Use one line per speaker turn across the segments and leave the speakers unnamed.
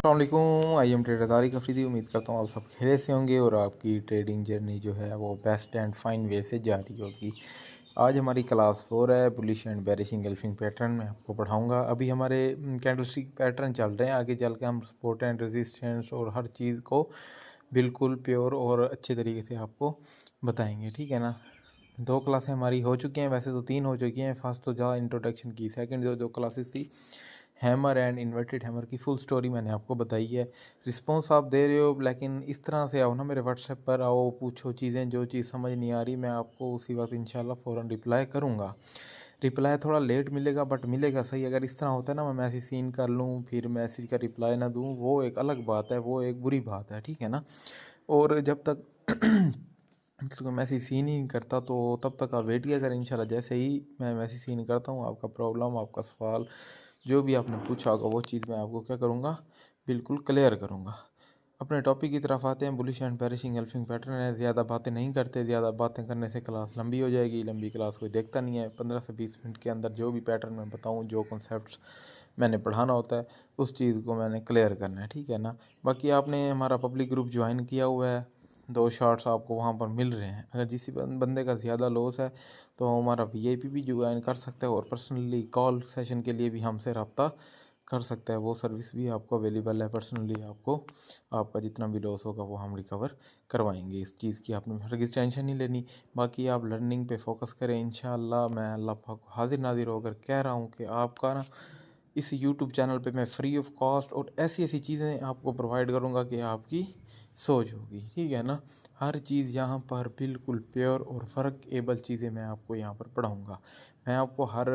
अस्सलामुअलैकुम। I am trader Tariq Afridi. उम्मीद करता हूँ आप सब खैरियत से होंगे और आपकी ट्रेडिंग जर्नी जो है वो बेस्ट एंड फाइन वे से जारी होगी। आज हमारी क्लास 4 है bullish and bearish engulfing pattern में आपको पढ़ाऊंगा। अभी हमारे कैंडलस्टिक पैटर्न चल रहे हैं, आगे चल के हम सपोर्ट एंड रेजिस्टेंस और हर चीज़ को बिल्कुल प्योर और अच्छे तरीके से आपको बताएंगे, ठीक है ना। 2 क्लासें हमारी हो चुकी हैं, वैसे तो 3 हो चुकी हैं। फर्स्ट तो ज़्यादा इंट्रोडक्शन की, सेकंड जो क्लासेस थी हैमर एंड इन्वर्टेड हैमर की फुल स्टोरी मैंने आपको बताई है। रिस्पॉन्स आप दे रहे हो, लेकिन इस तरह से आओ ना, मेरे व्हाट्सएप पर आओ, पूछो चीज़ें, जो चीज़ समझ नहीं आ रही मैं आपको उसी वक्त इंशाल्लाह फ़ौरन रिप्लाई करूँगा। रिप्लाई थोड़ा लेट मिलेगा बट मिलेगा सही। अगर इस तरह होता है ना, मैं मैसेज सीन कर लूँ फिर मैसेज का रिप्लाई ना दूँ, वो एक अलग बात है, वो एक बुरी बात है, ठीक है ना। और जब तक मतलब मैसेज सीन ही नहीं करता तो तब तक आप वेट किया करें। इंशाल्लाह जैसे ही मैं मैसेज सीन करता हूँ, आपका प्रॉब्लम, आपका सवाल, जो भी आपने पूछा होगा वो चीज़ मैं आपको क्या करूँगा, बिल्कुल क्लियर करूँगा। अपने टॉपिक की तरफ आते हैं। Bullish and bearish engulfing pattern है। ज़्यादा बातें नहीं करते, ज़्यादा बातें करने से क्लास लंबी हो जाएगी, लंबी क्लास कोई देखता नहीं है। 15 से 20 मिनट के अंदर जो भी पैटर्न मैं बताऊँ, जो कॉन्सेप्ट्स मैंने पढ़ाना होता है उस चीज़ को मैंने क्लियर करना है, ठीक है ना। बाकी आपने हमारा पब्लिक ग्रुप ज्वाइन किया हुआ है, 2 शॉर्ट्स आपको वहाँ पर मिल रहे हैं। अगर किसी बंदे का ज़्यादा लॉस है तो हमारा VIP भी ज्वाइन कर सकता है और पर्सनली कॉल सेशन के लिए भी हमसे रब्ता कर सकता है। वो सर्विस भी आपको अवेलेबल है। पर्सनली आपको आपका जितना भी लॉस होगा वो हम रिकवर करवाएंगे। इस चीज़ की आपने हरगिज़ टेंशन नहीं लेनी। बाकी आप लर्निंग पे फोकस करें। इंशाल्लाह मैं अल्लाह पाक को हाजिर नाजिर होकर कह रहा हूँ कि आपका ना इस YouTube चैनल पे मैं फ्री ऑफ कॉस्ट और ऐसी ऐसी चीज़ें आपको प्रोवाइड करूँगा कि आपकी सोच होगी, ठीक है ना। हर चीज़ यहाँ पर बिल्कुल प्योर और फ़र्क एबल चीज़ें मैं आपको यहाँ पर पढ़ाऊँगा। मैं आपको हर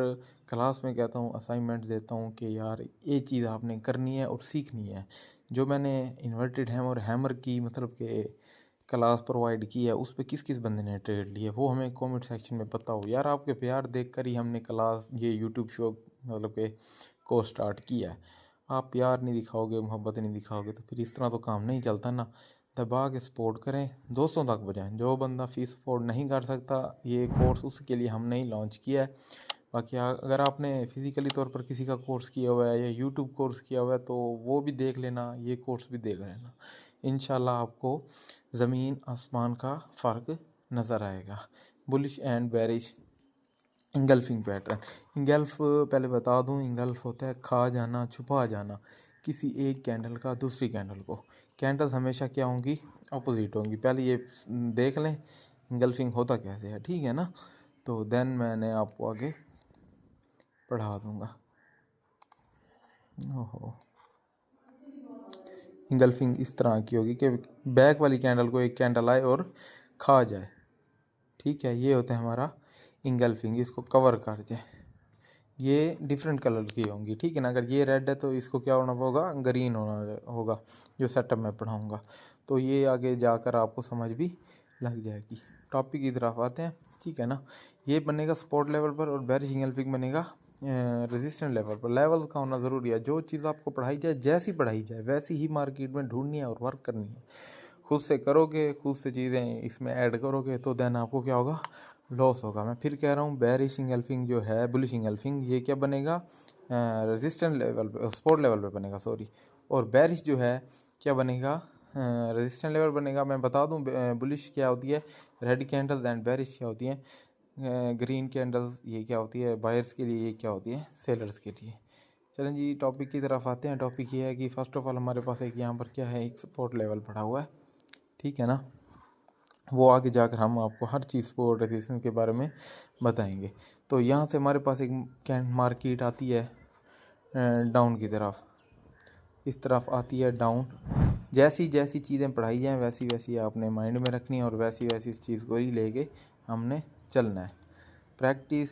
क्लास में कहता हूँ, असाइनमेंट देता हूँ कि यार ये चीज़ आपने करनी है और सीखनी है। जो मैंने इन्वर्टेड हैमर हैमर की मतलब कि क्लास प्रोवाइड की है, उस पे किस किस बंदे ने ट्रेड लिए वो हमें कमेंट सेक्शन में बताओ यार। आपके प्यार देखकर ही हमने क्लास ये यूट्यूब शो मतलब के को स्टार्ट किया है। आप प्यार नहीं दिखाओगे, मोहब्बत नहीं दिखाओगे तो फिर इस तरह तो काम नहीं चलता ना। दबा के सपोर्ट करें, दोस्तों तक बजाएं। जो बंदा फ़ीस अफोर्ड नहीं कर सकता, ये कोर्स उसके लिए हमने ही लॉन्च किया है। बाकी अगर आपने फ़िज़िकली तौर पर किसी का कोर्स किया हुआ है या यूट्यूब कोर्स किया हुआ है तो वो भी देख लेना, ये कोर्स भी देख लेना। इंशाल्लाह आपको ज़मीन आसमान का फ़र्क नज़र आएगा। Bullish and bearish engulfing pattern. Engulf पहले बता दूं, इंगल्फ होता है खा जाना, छुपा जाना किसी एक कैंडल का दूसरी कैंडल को। कैंडल्स हमेशा क्या होंगी, अपोजिट होंगी। पहले ये देख लें इंगल्फिंग होता कैसे है, ठीक है ना। तो देन मैंने आपको आगे पढ़ा दूंगा। ओहो, इंगल्फिंग इस तरह की होगी कि बैक वाली कैंडल को एक कैंडल आए और खा जाए, ठीक है। ये होता है हमारा इंगल्फिंग, इसको कवर कर जाए। ये डिफरेंट कलर की होंगी, ठीक है ना। अगर ये रेड है तो इसको क्या होना होगा, ग्रीन होना होगा, जो सेटअप मैं पढ़ाऊँगा। तो ये आगे जाकर आपको समझ भी लग जाएगी। टॉपिक की तरफ आते हैं, ठीक है ना। ये बनेगा सपोर्ट लेवल पर और बेरिश इंगल्फिंग बनेगा रेजिस्टेंट लेवल पर। लेवल्स का होना ज़रूरी है। जो चीज़ आपको पढ़ाई जाए, जैसी पढ़ाई जाए वैसी ही मार्केट में ढूंढनी है और वर्क करनी है। खुद से करोगे, खुद से चीज़ें इसमें ऐड करोगे तो देन आपको क्या होगा, लॉस होगा। मैं फिर कह रहा हूँ, बेरिश इंगल्फिंग जो है, बुलिश इंगल्फिंग, ये क्या बनेगा, रेजिस्टेंट लेवल पे, सपोर्ट लेवल पे बनेगा, सॉरी। और बेरिश जो है क्या बनेगा, रेजिस्टेंट लेवल बनेगा। मैं बता दूँ बुलिश क्या होती है, रेड कैंडल्स, एंड बेरिश क्या होती है, ग्रीन कैंडल्स। ये क्या होती है बायर्स के लिए, ये क्या होती है सेलर्स के लिए। चलें जी टॉपिक की तरफ आते हैं। टॉपिक ये है कि फ़र्स्ट ऑफ ऑल हमारे पास एक यहाँ पर क्या है, एक सपोर्ट लेवल पड़ा हुआ है, ठीक है ना। वो आगे जाकर हम आपको हर चीज़ सपोर्ट रेजिस्टेंस के बारे में बताएंगे। तो यहाँ से हमारे पास एक कैंड मार्केट आती है डाउन की तरफ, इस तरफ आती है डाउन। जैसी जैसी चीज़ें पढ़ाई जाएँ वैसी वैसी आपने माइंड में रखनी है और वैसी वैसी इस चीज़ को ही लेके हमने चलना है। प्रैक्टिस,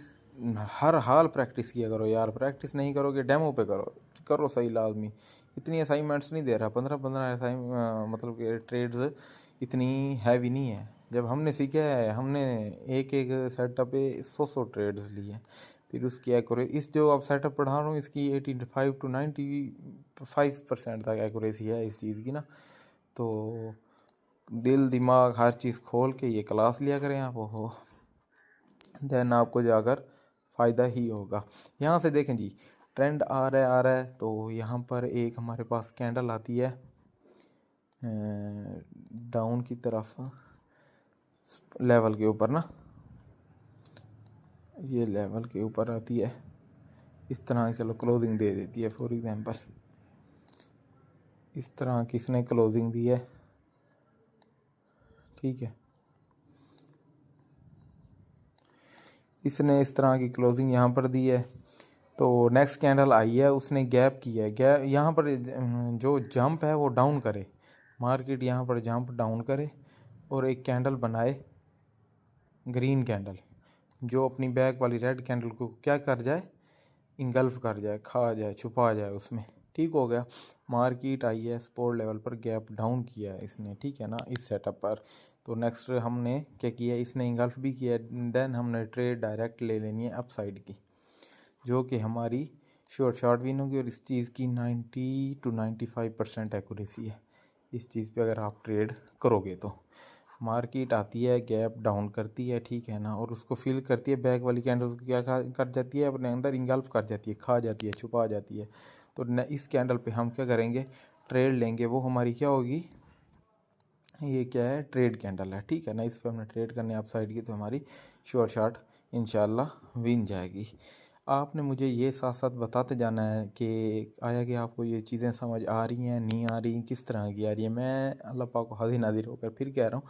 हर हाल प्रैक्टिस किया करो यार। प्रैक्टिस नहीं करोगे डेमो पे करो, करो सही लाजमी। इतनी असाइनमेंट्स नहीं दे रहा, 15-15 मतलब कि ट्रेड्स इतनी हैवी नहीं है। जब हमने सीखा है, हमने एक एक सेटअप पे 100 ट्रेड्स लिए हैं। फिर उसकी एक्यूरेसी, इस जो आप सेटअप पढ़ा रहा हूँ इसकी 85 to 95% तक एक्यूरेसी है इस चीज़ की ना। तो दिल दिमाग हर चीज़ खोल के ये क्लास लिया करें आप, हो देन आपको जाकर फ़ायदा ही होगा। यहाँ से देखें जी, ट्रेंड आ रहा है तो यहाँ पर एक हमारे पास कैंडल आती है डाउन की तरफ लेवल के ऊपर ना, ये लेवल के ऊपर आती है इस तरह। चलो क्लोजिंग दे देती है फॉर एग्जांपल, इस तरह किसने क्लोजिंग दी है, ठीक है, इसने इस तरह की क्लोजिंग यहाँ पर दी है। तो नेक्स्ट कैंडल आई है, उसने गैप किया है, गैप यहाँ पर जो जंप है वो डाउन करे, मार्केट यहाँ पर जंप डाउन करे और एक कैंडल बनाए ग्रीन कैंडल, जो अपनी बैक वाली रेड कैंडल को क्या कर जाए, इंगल्फ कर जाए, खा जाए, छुपा जाए उसमें। ठीक हो गया। मार्केट आई है सपोर्ट लेवल पर, गैप डाउन किया है इसने, ठीक है ना, इस सेटअप पर। तो नेक्स्ट हमने क्या किया, इसने इंगल्फ भी किया, देन हमने ट्रेड डायरेक्ट ले लेनी है अप साइड की, जो कि हमारी शॉर्ट विन होगी। और इस चीज़ की 90 to 95% एक्यूरेसी है इस चीज़ पे अगर आप ट्रेड करोगे तो। मार्केट आती है, गैप डाउन करती है, ठीक है ना, और उसको फिल करती है, बैक वाली कैंडल्स को क्या कर जाती है, अपने अंदर इंगल्फ कर जाती है, खा जाती है, छुपा जाती है। तो इस कैंडल पे हम क्या करेंगे, ट्रेड लेंगे, वो हमारी क्या होगी, ये क्या है, ट्रेड कैंडल है, ठीक है ना। इस पर हमने ट्रेड करने अप साइड की, तो हमारी श्योर शॉट इंशाल्लाह विन जाएगी। आपने मुझे ये साथ साथ बताते जाना है कि आया कि आपको ये चीज़ें समझ आ रही हैं, नहीं आ रही, किस तरह की आ रही है। मैं अल्लाह पाक को हाज़िर नाज़िर होकर फिर कह रहा हूँ,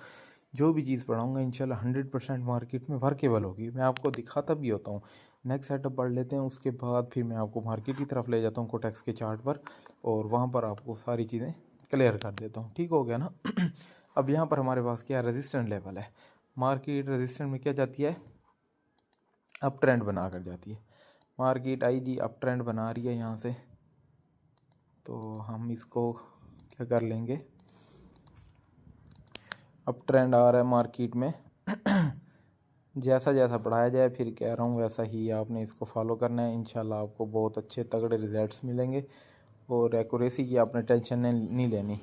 जो भी चीज़ पढ़ाऊँगा इंशाल्लाह 100% मार्केट में वर्केबल होगी। मैं आपको दिखाता भी होता हूँ। नेक्स्ट सेटअप पढ़ लेते हैं, उसके बाद फिर मैं आपको मार्केट की तरफ ले जाता हूँ कोटेक्स के चार्ट पर, और वहाँ पर आपको सारी चीज़ें क्लियर कर देता हूँ। ठीक हो गया ना। अब यहाँ पर हमारे पास क्या रेजिस्टेंट लेवल है, मार्केट रेजिस्टेंट में क्या जाती है, अप ट्रेंड बना कर जाती है। मार्केट आई जी, अप ट्रेंड बना रही है यहाँ से, तो हम इसको क्या कर लेंगे, अप ट्रेंड आ रहा है मार्केट में। जैसा जैसा पढ़ाया जाए, फिर कह रहा हूँ वैसा ही आपने इसको फॉलो करना है, इंशाल्लाह आपको बहुत अच्छे तगड़े रिजल्ट्स मिलेंगे। और एक्यूरेसी की आपने टेंशन नहीं लेनी,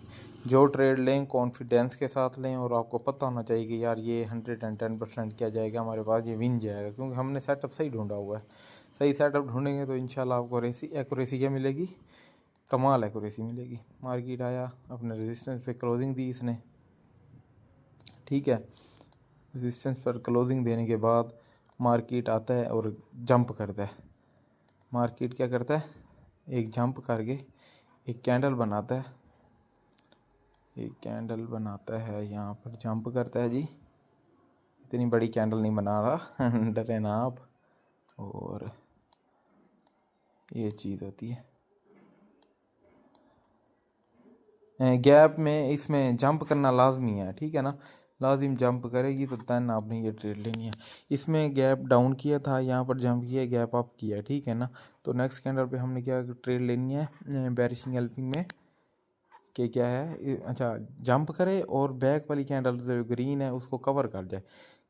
जो ट्रेड लें कॉन्फिडेंस के साथ लें, और आपको पता होना चाहिए कि यार ये 110% क्या जाएगा हमारे पास, ये विन जाएगा, क्योंकि हमने सेटअप सही ढूंढा हुआ है। सही सेटअप ढूंढेंगे तो इंशाल्लाह आपको एक्यूरेसी क्या मिलेगी, कमाल एक्यूरेसी मिलेगी। मार्केट आया, अपने रेजिस्टेंस पे क्लोजिंग दी इसने, ठीक है, रेजिस्टेंस पर क्लोजिंग देने के बाद मार्केट आता है और जंप करता है। मार्केट क्या करता है, एक जंप करके एक कैंडल बनाता है, एक कैंडल बनाता है, यहाँ पर जंप करता है जी। इतनी बड़ी कैंडल नहीं बना रहा डरे ना आप। और ये चीज़ होती है, गैप में इसमें जंप करना लाजमी है, ठीक है ना, लाजिम जंप करेगी तो तन आपने ये ट्रेड लेनी है। इसमें गैप डाउन किया था, यहाँ पर जंप किया, गैप अप किया, ठीक है ना। तो नेक्स्ट कैंडल पे हमने क्या ट्रेड लेनी है, बेरिश एंगल्फिंग में, कि क्या है, अच्छा जंप करे और बैक वाली कैंडल जो ग्रीन है उसको कवर कर जाए।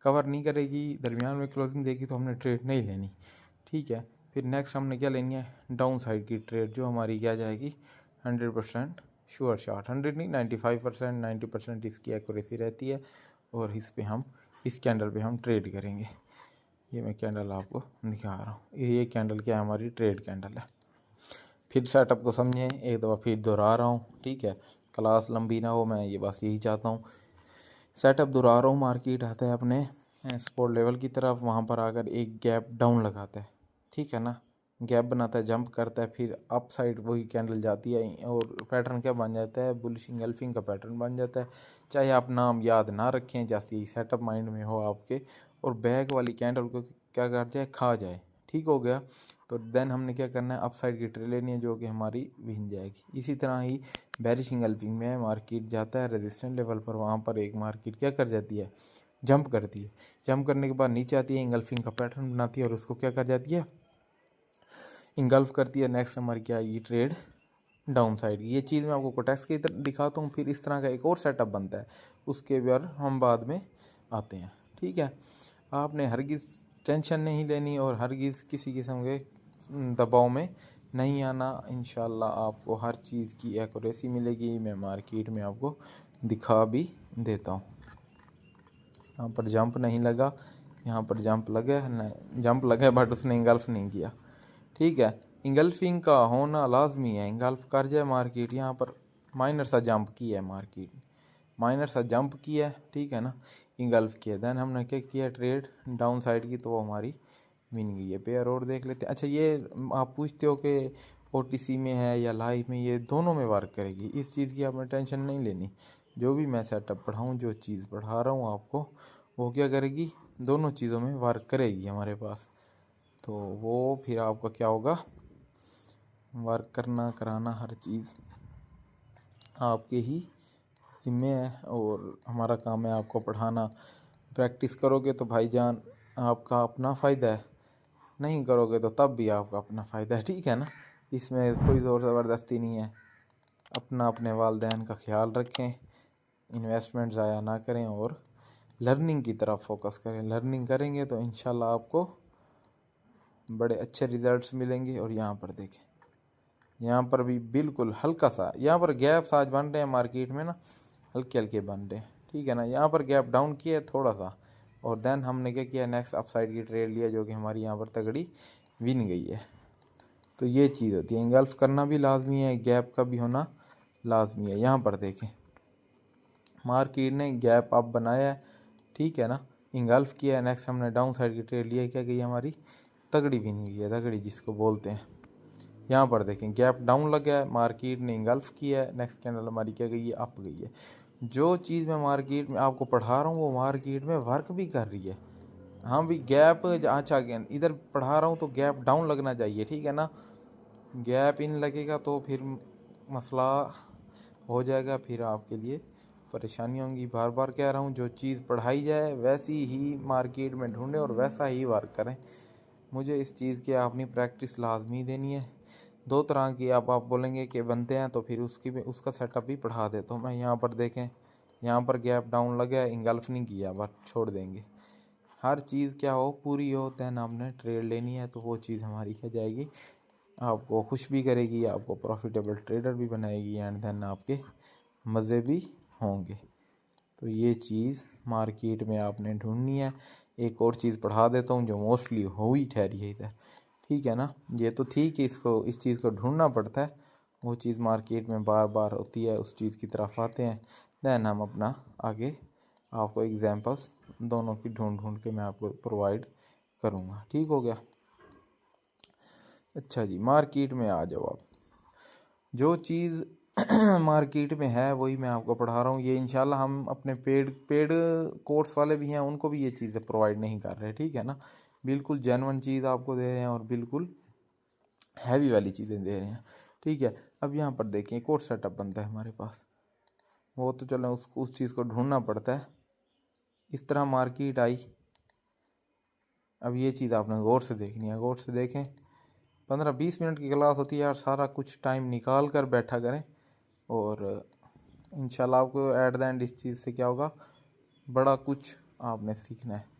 कवर नहीं करेगी, दरमियान में क्लोजिंग देगी, तो हमने ट्रेड नहीं लेनी, ठीक है। फिर नेक्स्ट हमने क्या लेनी है, डाउन साइड की ट्रेड, जो हमारी क्या जाएगी 100% श्योर शॉट, 100 नहीं 95%, 90% इसकी एक्यूरेसी रहती है। और इस पे हम इस कैंडल पे हम ट्रेड करेंगे। ये मैं कैंडल आपको दिखा रहा हूँ, ये कैंडल क्या है, हमारी ट्रेड कैंडल है। फिर सेटअप को समझें, एक दफ़ा फिर दोहरा रहा हूँ, ठीक है, क्लास लंबी ना हो, मैं ये बस यही चाहता हूँ। सेटअप दोहरा रहा हूँ, मार्केट आता है अपने सपोर्ट लेवल की तरफ, वहाँ पर आकर एक गैप डाउन लगाता है, ठीक है ना, गैप बनाता है, जंप करता है, फिर अप साइड वही कैंडल जाती है, और पैटर्न क्या बन जाता है, बुलिश एंगल्फिंग का पैटर्न बन जाता है। चाहे आप नाम याद ना रखें, जैसे ही सेटअप माइंड में हो आपके, और बैक वाली कैंडल को क्या कर जाए, खा जाए, ठीक हो गया। तो देन हमने क्या करना है, अप साइड की ट्रेड लेनी है, जो कि हमारी विन जाएगी। इसी तरह ही बेरिश एंगल्फिंग में मार्केट जाता है रेजिस्टेंट लेवल पर, वहाँ पर एक मार्केट क्या कर जाती है, जंप करती है, जंप करने के बाद नीचे आती है, एंगल्फिंग का पैटर्न बनाती है, और उसको क्या कर जाती है, इंगल्फ करती है। नेक्स्ट हमारी क्या आएगी, ट्रेड डाउन साइड। ये चीज़ मैं आपको कोटेक्स की तरह दिखाता हूँ, फिर इस तरह का एक और सेटअप बनता है, उसके बाद हम बाद में आते हैं, ठीक है। आपने हरगिज़ टेंशन नहीं लेनी, और हरगिज़ किसी किस्म के दबाव में नहीं आना। इंशाल्लाह आपको हर चीज़ की एक्यूरेसी मिलेगी। मैं मार्केट में आपको दिखा भी देता हूँ। यहाँ पर जंप नहीं लगा, यहाँ पर जंप लगा, बट उसने इंगल्फ नहीं किया, ठीक है। इंगल्फिंग का होना लाजमी है। इंगल्फ कर जाए मार्केट, यहाँ पर माइनर सा जंप किया है मार्केट, माइनर सा जंप किया है, ठीक है ना, इंगल्फ किया। देन हमने क्या किया, ट्रेड डाउन साइड की, तो वो हमारी विन गई है। पेयर और देख लेते हैं। अच्छा, ये आप पूछते हो कि OTC में है या लाइव में, ये दोनों में वर्क करेगी, इस चीज़ की आपने टेंशन नहीं लेनी। जो भी मैं सेटअप पढ़ाऊँ, जो चीज़ पढ़ा रहा हूँ आपको, वो क्या करेगी, दोनों चीज़ों में वर्क करेगी हमारे पास। तो वो फिर आपका क्या होगा, वर्क करना कराना हर चीज़ आपके ही जिम्मे है, और हमारा काम है आपको पढ़ाना। प्रैक्टिस करोगे तो भाईजान आपका अपना फ़ायदा है, नहीं करोगे तो तब भी आपका अपना फ़ायदा है, ठीक है ना। इसमें कोई ज़ोर ज़बरदस्ती नहीं है। अपना अपने वालिदैन का ख्याल रखें, इन्वेस्टमेंट ज़ाया ना करें और लर्निंग की तरफ फोकस करें। लर्निंग करेंगे तो इंशाल्लाह आपको बड़े अच्छे रिज़ल्ट्स मिलेंगे। और यहाँ पर देखें, यहाँ पर भी बिल्कुल हल्का सा, यहाँ पर गैप्स आज बन रहे हैं मार्केट में ना, हल्के हल्के बन रहे हैं, ठीक है ना। यहाँ पर गैप डाउन किया है थोड़ा सा, और देन हमने क्या किया, नेक्स्ट अपसाइड की ट्रेड लिया, जो कि हमारी यहाँ पर तगड़ी विन गई है। तो ये चीज़ होती है, इंगल्फ करना भी लाजमी है, गैप का भी होना लाजमी है। यहाँ पर देखें, मार्केट ने गैप अप बनाया है, ठीक है ना, इंगल्फ किया है। नेक्स्ट हमने डाउन साइड की ट्रेड लिया, क्या गई हमारी तगड़ी विन गई है, तगड़ी जिसको बोलते हैं। यहाँ पर देखें, गैप डाउन लग गया है, मार्केट ने इंगल्फ किया है, नेक्स्ट कैंडल हमारी क्या गई है, अप गई है। जो चीज़ मैं मार्केट में आपको पढ़ा रहा हूँ वो मार्केट में वर्क भी कर रही है। हाँ भी गैप, अच्छा इधर पढ़ा रहा हूँ तो गैप डाउन लगना चाहिए, ठीक है ना। गैप इन लगेगा तो फिर मसला हो जाएगा, फिर आपके लिए परेशानी होंगी। बार बार कह रहा हूँ, जो चीज़ पढ़ाई जाए वैसी ही मार्केट में ढूंढें और वैसा ही वर्क करें। मुझे इस चीज़ की अपनी प्रैक्टिस लाजमी देनी है। दो तरह की आप बोलेंगे कि बनते हैं, तो फिर उसका सेटअप भी पढ़ा देता हूँ मैं। यहाँ पर देखें, यहाँ पर गैप डाउन लगा है, इंगल्फ नहीं किया, बस छोड़ देंगे। हर चीज़ क्या हो, पूरी हो, दैन आपने ट्रेड लेनी है, तो वो चीज़ हमारी क्या जाएगी, आपको खुश भी करेगी, आपको प्रॉफिटेबल ट्रेडर भी बनाएगी, एंड देन आपके मज़े भी होंगे। तो ये चीज़ मार्केट में आपने ढूंढनी है। एक और चीज़ पढ़ा देता हूँ जो मोस्टली हो ही ठहरी है इधर, ठीक है ना। ये तो ठीक है, इस चीज़ को ढूंढना पड़ता है, वो चीज़ मार्केट में बार बार होती है, उस चीज़ की तरफ आते हैं। दैन हम अपना आगे आपको एग्जांपल्स दोनों की ढूंढ ढूंढ के मैं आपको प्रोवाइड करूँगा, ठीक हो गया। अच्छा जी, मार्केट में आ जाओ आप। जो चीज़ मार्केट में है वही मैं आपको पढ़ा रहा हूँ। ये इंशाल्लाह हम अपने पेड कोर्स वाले भी हैं, उनको भी ये चीज़ें प्रोवाइड नहीं कर रहे, ठीक है ना। बिल्कुल जेन्युइन चीज़ आपको दे रहे हैं और बिल्कुल हैवी वाली चीज़ें दे रहे हैं, ठीक है। अब यहाँ पर देखें, एक और सेटअप बनता है हमारे पास, वो तो चलो उस चीज़ को ढूंढना पड़ता है। इस तरह मार्केट आई, अब ये चीज़ आपने गौर से देखनी है, गौर से देखें। 15-20 मिनट की क्लास होती है यार, सारा कुछ टाइम निकाल कर बैठा करें, और इंशाल्लाह आपको एट द एंड इस चीज़ से क्या होगा, बड़ा कुछ आपने सीखना है।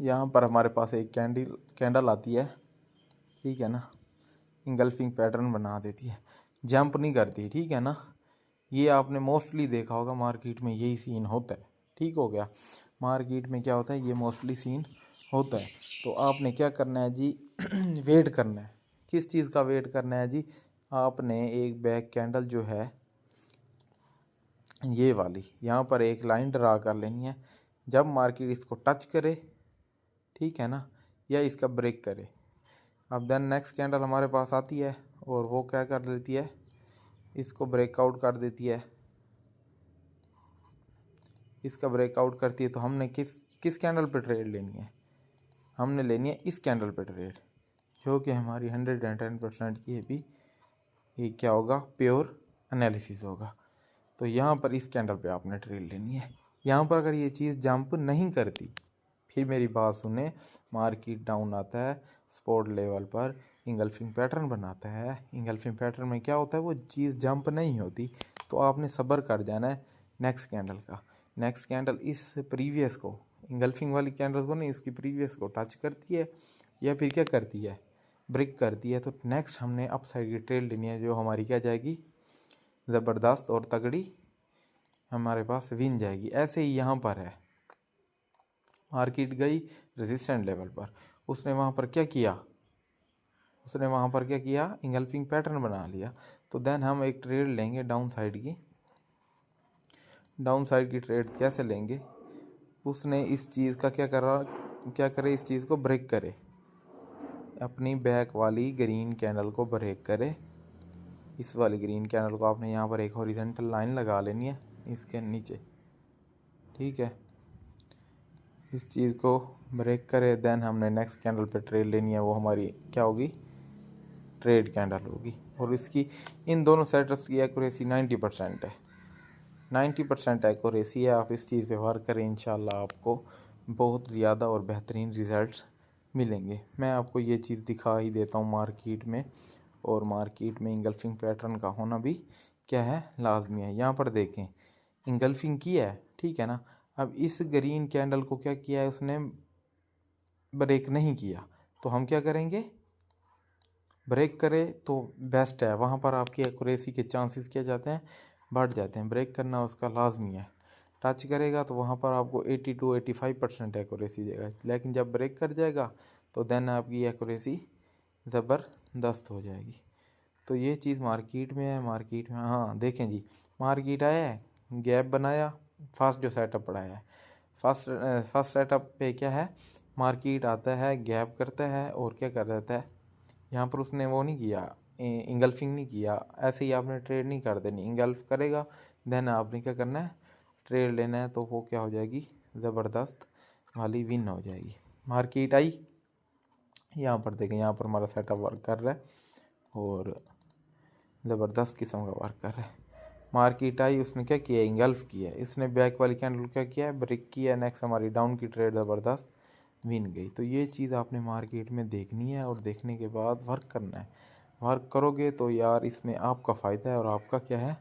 यहाँ पर हमारे पास एक कैंडल आती है, ठीक है ना, इंगल्फिंग पैटर्न बना देती है, जंप नहीं करती, ठीक है ना। ये आपने मोस्टली देखा होगा मार्केट में यही सीन होता है, ठीक हो गया। मार्केट में क्या होता है, ये मोस्टली सीन होता है। तो आपने क्या करना है जी, वेट करना है। किस चीज़ का वेट करना है जी, आपने एक बैक कैंडल जो है ये वाली, यहाँ पर एक लाइन ड्रा कर लेनी है। जब मार्केट इसको टच करे, ठीक है ना, या इसका ब्रेक करे, अब देन नेक्स्ट कैंडल हमारे पास आती है और वो क्या कर लेती है, इसको ब्रेकआउट कर देती है। इसका ब्रेकआउट करती है तो हमने किस कैंडल पे ट्रेड लेनी है, हमने लेनी है इस कैंडल पे ट्रेड, जो कि हमारी 110% की है भी। ये क्या होगा, प्योर एनालिसिस होगा। तो यहाँ पर इस कैंडल पे आपने ट्रेड लेनी है। यहाँ पर अगर ये चीज़ जंप नहीं करती, फिर मेरी बात सुने, मार्केट डाउन आता है, सपोर्ट लेवल पर इंगल्फिंग पैटर्न बनाता है। इंगल्फिंग पैटर्न में क्या होता है, वो चीज़ जंप नहीं होती, तो आपने सब्र कर जाना है नेक्स्ट कैंडल का। नेक्स्ट कैंडल इस प्रीवियस को, इंगल्फिंग वाली कैंडल को नहीं, उसकी प्रीवियस को टच करती है, या फिर क्या करती है, ब्रेक करती है, तो नेक्स्ट हमने अप साइड की ट्रेड लेनी है, जो हमारी क्या जाएगी, ज़बरदस्त और तगड़ी हमारे पास विन जाएगी। ऐसे ही यहाँ पर है, मार्केट गई रेजिस्टेंट लेवल पर, उसने वहाँ पर क्या किया, उसने वहाँ पर क्या किया, इंगल्फिंग पैटर्न बना लिया। तो देन हम एक ट्रेड लेंगे डाउन साइड की। डाउन साइड की ट्रेड कैसे लेंगे, उसने इस चीज़ का क्या करे, इस चीज़ को ब्रेक करे, अपनी बैक वाली ग्रीन कैंडल को ब्रेक करे। इस वाली ग्रीन कैंडल को आपने यहाँ पर एक हॉरिजॉन्टल लाइन लगा लेनी है इसके नीचे, ठीक है। इस चीज़ को ब्रेक करे, देन हमने नेक्स्ट कैंडल पे ट्रेड लेनी है, वो हमारी क्या होगी, ट्रेड कैंडल होगी। और इसकी इन दोनों सेटअप्स की एक्यूरेसी 90% है, 90% एक्यूरेसी है। आप इस चीज़ पे वर्क करें, इंशाल्लाह आपको बहुत ज़्यादा और बेहतरीन रिज़ल्ट्स मिलेंगे। मैं आपको ये चीज़ दिखा ही देता हूँ मार्केट में, और मार्केट में इंगल्फिंग पैटर्न का होना भी क्या है, लाजमी है। यहाँ पर देखें इंगल्फिंग किया है, ठीक है ना। अब इस ग्रीन कैंडल को क्या किया है, उसने ब्रेक नहीं किया, तो हम क्या करेंगे, ब्रेक करें तो बेस्ट है। वहाँ पर आपकी एक्यूरेसी के चांसेस क्या जाते हैं, बढ़ जाते हैं। ब्रेक करना उसका लाजमी है। टच करेगा तो वहाँ पर आपको 80 to 85% एक्यूरेसी देगा, लेकिन जब ब्रेक कर जाएगा तो देन आपकी एक्यूरेसी ज़बरदस्त हो जाएगी। तो ये चीज़ मार्केट में है। मार्केट में हाँ देखें जी, मार्केट आया है, गैप बनाया, फर्स्ट जो सेटअप बढ़ाया है, फर्स्ट सेटअप पे क्या है, मार्केट आता है, गैप करता है और क्या कर देता है, यहाँ पर उसने वो नहीं किया, इंगल्फिंग नहीं किया। ऐसे ही आपने ट्रेड नहीं कर देनी, इंगल्फ करेगा देन आपने क्या करना है, ट्रेड लेना है, तो वो क्या हो जाएगी, ज़बरदस्त वाली विन हो जाएगी। मार्केट आई, यहाँ पर देखें, यहाँ पर हमारा सेटअप वर्क कर रहा है और ज़बरदस्त किस्म का वर्क कर रहा है। मार्केट आई, उसने क्या किया, इंगल्फ किया, इसने बैक वाली कैंडल क्या किया, ब्रेक किया, नेक्स्ट हमारी डाउन की ट्रेड ज़बरदस्त विन गई। तो ये चीज़ आपने मार्केट में देखनी है और देखने के बाद वर्क करना है। वर्क करोगे तो यार इसमें आपका फ़ायदा है और आपका क्या है,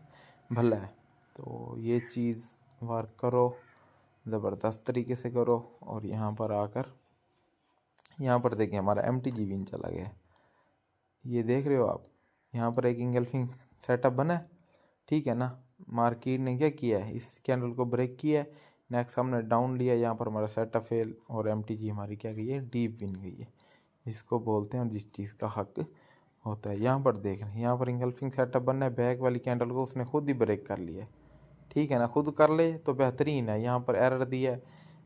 भला है। तो ये चीज़ वर्क करो, ज़बरदस्त तरीके से करो। और यहाँ पर आकर यहाँ पर देखें हमारा MTG विन चला गया, ये देख रहे हो आप, यहाँ पर एक इंगल्फिंग सेटअप बना है, ठीक है ना। मार्केट ने क्या किया है, इस कैंडल को ब्रेक किया है, नेक्स्ट हमने डाउन लिया, यहाँ पर हमारा सेटअप फेल और MTG हमारी क्या गई है, डीप विन गई है। इसको बोलते हैं जिस चीज़ का हक होता है। यहाँ पर देख रहे हैं, यहाँ पर इंगल्फिंग सेटअप बनना है, बैक वाली कैंडल को उसने खुद ही ब्रेक कर लिया है, ठीक है ना। खुद कर ले तो बेहतरीन है। यहाँ पर एरर दी है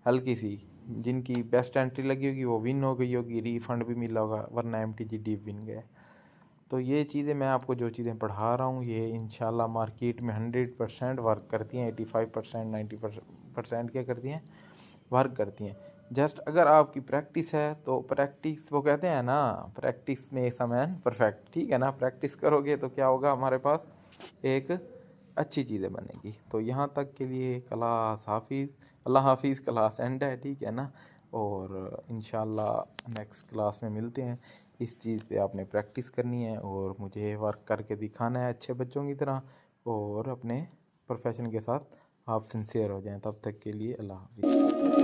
हल्की सी, जिनकी बेस्ट एंट्री लगी होगी वो विन हो गई होगी, रिफंड भी मिला होगा, वरना MTG डीप विन गया। तो ये चीज़ें मैं आपको जो चीज़ें पढ़ा रहा हूँ ये इंशाल्लाह मार्केट में 100% वर्क करती हैं। 85% 90% क्या करती हैं, वर्क करती हैं। जस्ट अगर आपकी प्रैक्टिस है तो प्रैक्टिस, वो कहते हैं ना, प्रैक्टिस में समैन परफेक्ट, ठीक है ना। प्रैक्टिस करोगे तो क्या होगा, हमारे पास एक अच्छी चीज़ें बनेगी। तो यहाँ तक के लिए क्लास हाफिज़, अल्लाह हाफिज़, क्लास एंड है, ठीक है ना। और इंशाल्लाह नेक्स्ट क्लास में मिलते हैं। इस चीज़ पे आपने प्रैक्टिस करनी है और मुझे वर्क करके दिखाना है अच्छे बच्चों की तरह, और अपने प्रोफेशन के साथ आप सिंसियर हो जाएं। तब तक के लिए अल्लाह हाफिज़।